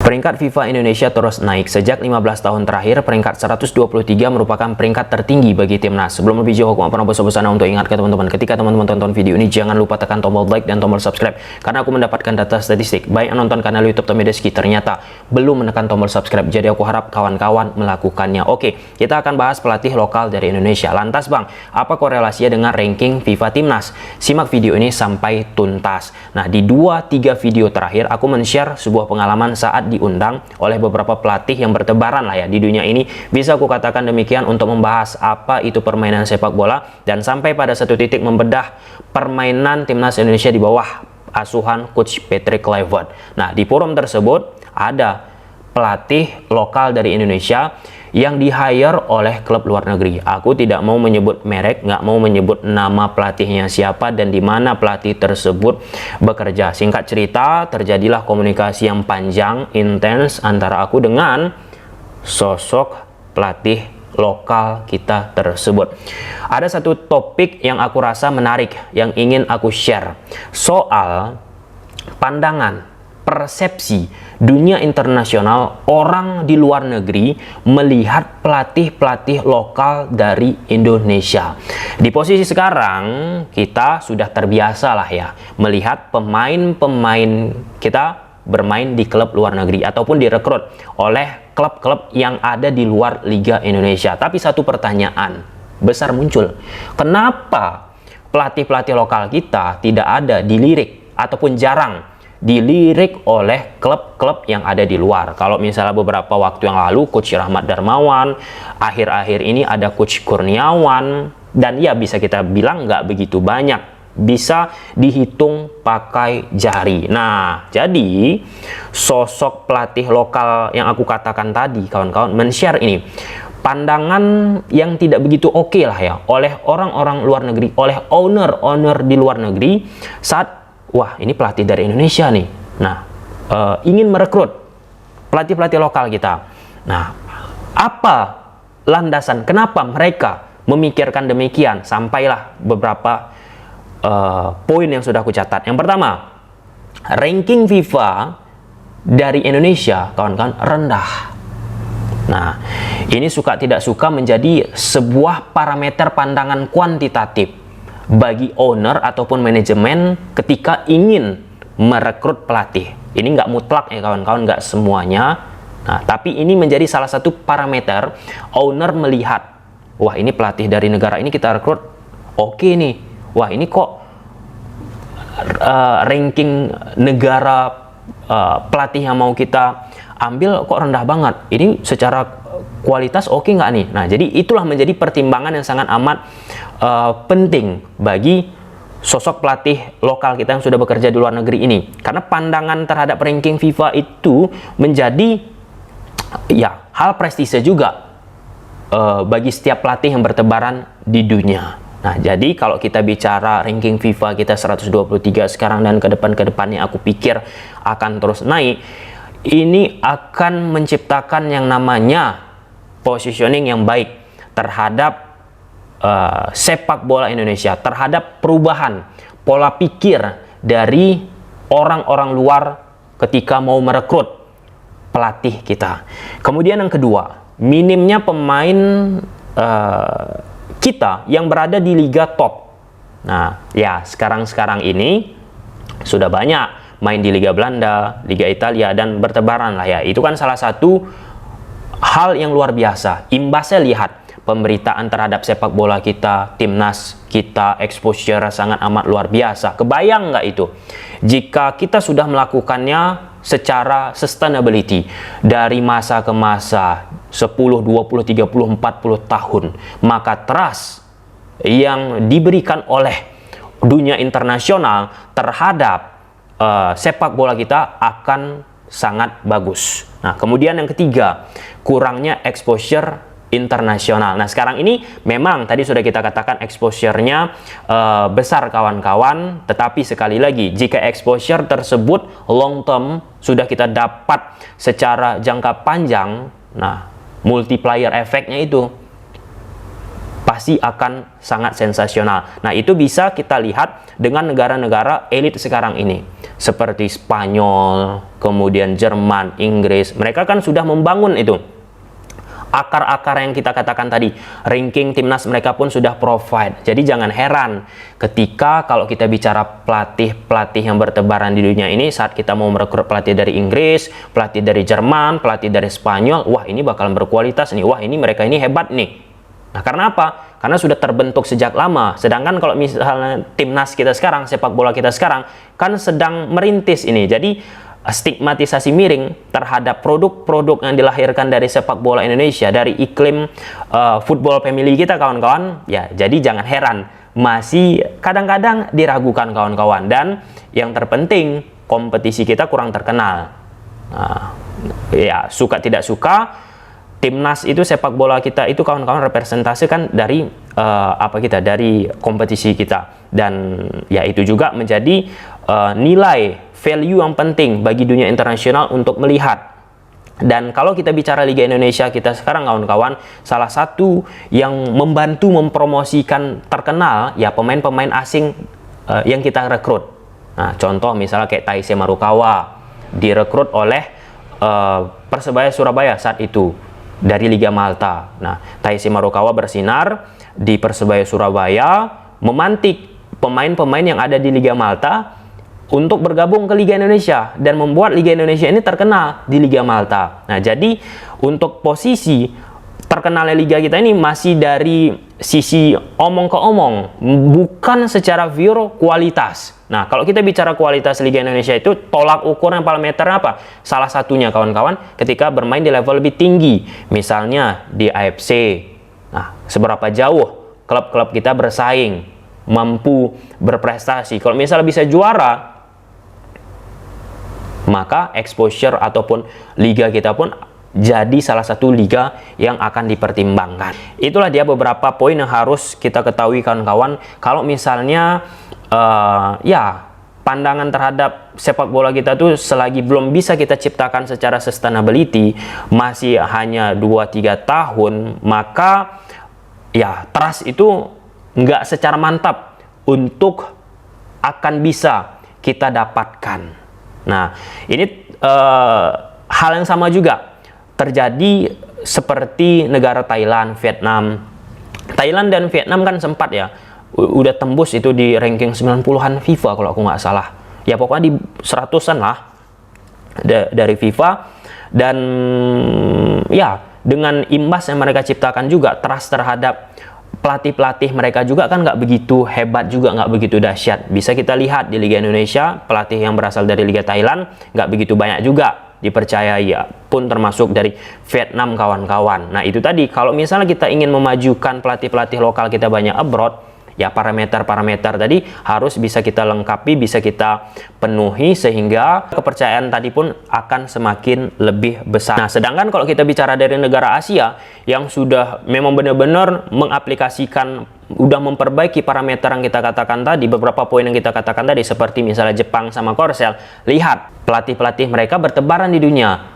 Peringkat FIFA Indonesia terus naik. Sejak 15 tahun terakhir, peringkat 123 merupakan peringkat tertinggi bagi timnas. Sebelum lebih jauh, aku pernah bosan-bosan untuk ingatkan teman-teman, ketika teman-teman tonton video ini, jangan lupa tekan tombol like dan tombol subscribe. Karena aku mendapatkan data statistik, baik yang nonton kanal YouTube Tomedeski ternyata belum menekan tombol subscribe. Jadi aku harap kawan-kawan melakukannya. Oke, kita akan bahas pelatih lokal dari Indonesia. Lantas Bang, apa korelasinya dengan ranking FIFA Timnas? Simak video ini sampai tuntas. Nah, di 2-3 video terakhir, aku men-share sebuah pengalaman saat diundang oleh beberapa pelatih yang bertebaran lah ya di dunia ini. Bisa aku katakan demikian untuk membahas apa itu permainan sepak bola dan sampai pada satu titik membedah permainan timnas Indonesia di bawah asuhan Coach Patrick Kluivert. Nah, di forum tersebut ada pelatih lokal dari Indonesia yang di-hire oleh klub luar negeri. Aku tidak mau menyebut merek, nggak mau menyebut nama pelatihnya siapa dan di mana pelatih tersebut bekerja. Singkat cerita, terjadilah komunikasi yang panjang, intens antara aku dengan sosok pelatih lokal kita tersebut. Ada satu topik yang aku rasa menarik yang ingin aku share soal pandangan, persepsi dunia internasional, orang di luar negeri melihat pelatih-pelatih lokal dari Indonesia. Di posisi sekarang kita sudah terbiasa lah ya melihat pemain-pemain kita bermain di klub luar negeri ataupun direkrut oleh klub-klub yang ada di luar Liga Indonesia. Tapi satu pertanyaan besar muncul, kenapa pelatih-pelatih lokal kita tidak ada dilirik ataupun jarang dilirik oleh klub-klub yang ada di luar? Kalau misalnya beberapa waktu yang lalu Coach Rahmat Darmawan, akhir-akhir ini ada Coach Kurniawan, dan ya bisa kita bilang nggak begitu banyak, bisa dihitung pakai jari. Nah, jadi sosok pelatih lokal yang aku katakan tadi, kawan-kawan men-share ini pandangan yang tidak begitu oke lah ya oleh orang-orang luar negeri, oleh owner-owner di luar negeri saat wah, ini pelatih dari Indonesia nih. Nah, ingin merekrut pelatih-pelatih lokal kita. Nah, apa landasan kenapa mereka memikirkan demikian? Sampailah beberapa poin yang sudah aku catat. Yang pertama, ranking FIFA dari Indonesia, kawan-kawan, rendah. Nah, ini suka tidak suka menjadi sebuah parameter pandangan kuantitatif bagi owner ataupun manajemen ketika ingin merekrut pelatih. Ini nggak mutlak ya kawan-kawan, nggak semuanya. Nah, tapi ini menjadi salah satu parameter owner melihat, wah ini pelatih dari negara ini kita rekrut, oke nih. Wah ini kok ranking negara pelatih yang mau kita ambil kok rendah banget. Ini secara kualitas oke nggak nih? Nah, jadi itulah menjadi pertimbangan yang sangat amat penting bagi sosok pelatih lokal kita yang sudah bekerja di luar negeri ini. Karena pandangan terhadap ranking FIFA itu menjadi ya hal prestise juga bagi setiap pelatih yang bertebaran di dunia. Nah, jadi kalau kita bicara ranking FIFA kita 123 sekarang dan ke depannya aku pikir akan terus naik. Ini akan menciptakan yang namanya positioning yang baik terhadap sepak bola Indonesia, terhadap perubahan pola pikir dari orang-orang luar ketika mau merekrut pelatih kita. Kemudian yang kedua, minimnya pemain kita yang berada di liga top. Nah, ya sekarang ini sudah banyak main di Liga Belanda, Liga Italia, dan bertebaran lah ya. Itu kan salah satu hal yang luar biasa. Imbasnya lihat pemberitaan terhadap sepak bola kita, timnas kita, exposure sangat amat luar biasa. Kebayang nggak itu? Jika kita sudah melakukannya secara sustainability dari masa ke masa 10, 20, 30, 40 tahun, maka trust yang diberikan oleh dunia internasional terhadap sepak bola kita akan sangat bagus. Nah, kemudian yang ketiga, kurangnya exposure internasional. Nah, sekarang ini memang tadi sudah kita katakan exposure-nya besar kawan-kawan, tetapi sekali lagi jika exposure tersebut long term sudah kita dapat secara jangka panjang, nah multiplier efeknya itu pasti akan sangat sensasional. Nah, itu bisa kita lihat dengan negara-negara elit sekarang ini, seperti Spanyol, kemudian Jerman, Inggris. Mereka kan sudah membangun itu akar-akar yang kita katakan tadi. Ranking timnas mereka pun sudah provide. Jadi jangan heran ketika kalau kita bicara pelatih-pelatih yang bertebaran di dunia ini, saat kita mau merekrut pelatih dari Inggris, pelatih dari Jerman, pelatih dari Spanyol, wah ini bakalan berkualitas nih, wah ini mereka ini hebat nih. Nah, karena apa? Karena sudah terbentuk sejak lama. Sedangkan kalau misalnya timnas kita sekarang, sepak bola kita sekarang, kan sedang merintis ini. Jadi, stigmatisasi miring terhadap produk-produk yang dilahirkan dari sepak bola Indonesia, dari iklim football family kita, kawan-kawan. Ya, jadi jangan heran, masih kadang-kadang diragukan, kawan-kawan. Dan yang terpenting, kompetisi kita kurang terkenal. Nah, ya, suka tidak suka, timnas itu, sepak bola kita itu, kawan-kawan, representasi kan dari dari kompetisi kita. Dan ya itu juga menjadi nilai value yang penting bagi dunia internasional untuk melihat. Dan kalau kita bicara Liga Indonesia kita sekarang, kawan-kawan, salah satu yang membantu mempromosikan terkenal ya pemain-pemain asing yang kita rekrut. Nah, contoh misalnya kayak Taisei Marukawa direkrut oleh Persebaya Surabaya saat itu dari Liga Malta. Nah, Taisei Marukawa bersinar di Persebaya Surabaya, memantik pemain-pemain yang ada di Liga Malta untuk bergabung ke Liga Indonesia dan membuat Liga Indonesia ini terkenal di Liga Malta. Nah, jadi untuk posisi terkenalnya Liga kita ini masih dari sisi omong ke omong, bukan secara pure kualitas. Nah, kalau kita bicara kualitas Liga Indonesia itu, tolak ukur yang parameter apa? Salah satunya, kawan-kawan, ketika bermain di level lebih tinggi, misalnya di AFC. Nah, seberapa jauh klub-klub kita bersaing, mampu berprestasi. Kalau misalnya bisa juara, maka exposure ataupun liga kita pun jadi salah satu liga yang akan dipertimbangkan. Itulah dia beberapa poin yang harus kita ketahui, kawan-kawan. Kalau misalnya pandangan terhadap sepak bola kita tuh selagi belum bisa kita ciptakan secara sustainability, masih hanya 2-3 tahun, maka ya trust itu nggak secara mantap untuk akan bisa kita dapatkan. Nah, ini hal yang sama juga terjadi seperti negara Thailand, Vietnam. Thailand dan Vietnam kan sempat ya udah tembus itu di ranking 90-an FIFA kalau aku nggak salah. Ya pokoknya di 100-an lah dari FIFA. Dan ya dengan imbas yang mereka ciptakan juga, trust terhadap pelatih-pelatih mereka juga kan nggak begitu hebat juga, nggak begitu dahsyat. Bisa kita lihat di Liga Indonesia, pelatih yang berasal dari Liga Thailand nggak begitu banyak juga dipercayai, ya pun termasuk dari Vietnam, kawan-kawan. Nah itu tadi, kalau misalnya kita ingin memajukan pelatih-pelatih lokal kita banyak abroad, ya parameter-parameter tadi harus bisa kita lengkapi, bisa kita penuhi, sehingga kepercayaan tadi pun akan semakin lebih besar. Nah, sedangkan kalau kita bicara dari negara Asia yang sudah memang benar-benar mengaplikasikan, udah memperbaiki parameter yang kita katakan tadi, beberapa poin yang kita katakan tadi, seperti misalnya Jepang sama Korsel, lihat pelatih-pelatih mereka bertebaran di dunia.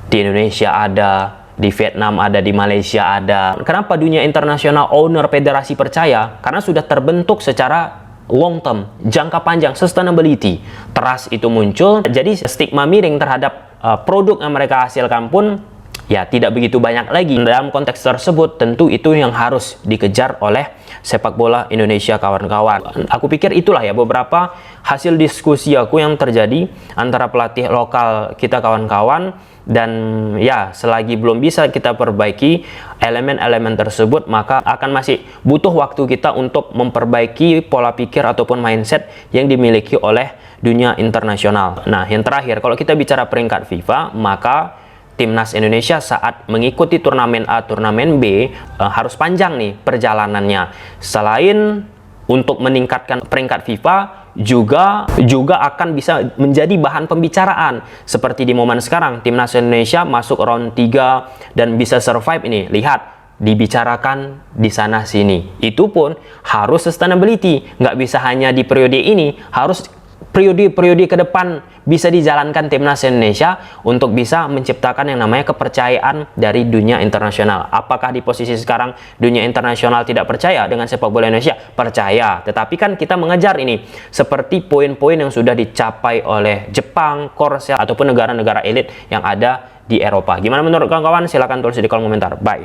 Di Indonesia ada, di Vietnam ada, di Malaysia ada. Kenapa dunia internasional owner federasi percaya? Karena sudah terbentuk secara long term, jangka panjang, sustainability. Trust itu muncul, jadi stigma miring terhadap produk yang mereka hasilkan pun ya tidak begitu banyak lagi. Dalam konteks tersebut tentu itu yang harus dikejar oleh sepak bola Indonesia, kawan-kawan. Aku pikir itulah ya beberapa hasil diskusi aku yang terjadi antara pelatih lokal kita, kawan-kawan. Dan ya selagi belum bisa kita perbaiki elemen-elemen tersebut, maka akan masih butuh waktu kita untuk memperbaiki pola pikir ataupun mindset yang dimiliki oleh dunia internasional. Nah, yang terakhir, kalau kita bicara peringkat FIFA, maka timnas Indonesia saat mengikuti turnamen A, turnamen B harus panjang nih perjalanannya. Selain untuk meningkatkan peringkat FIFA, juga akan bisa menjadi bahan pembicaraan. Seperti di momen sekarang, timnas Indonesia masuk round 3 dan bisa survive ini. Lihat, dibicarakan di sana sini. Itu pun harus sustainability. Nggak bisa hanya di periode ini, harus periode-periode ke depan bisa dijalankan timnas Indonesia untuk bisa menciptakan yang namanya kepercayaan dari dunia internasional. Apakah di posisi sekarang dunia internasional tidak percaya dengan sepak bola Indonesia? Percaya, tetapi kan kita mengejar ini seperti poin-poin yang sudah dicapai oleh Jepang, Korsel, ataupun negara-negara elit yang ada di Eropa. Gimana menurut kawan-kawan? Silahkan tulis di kolom komentar. Bye.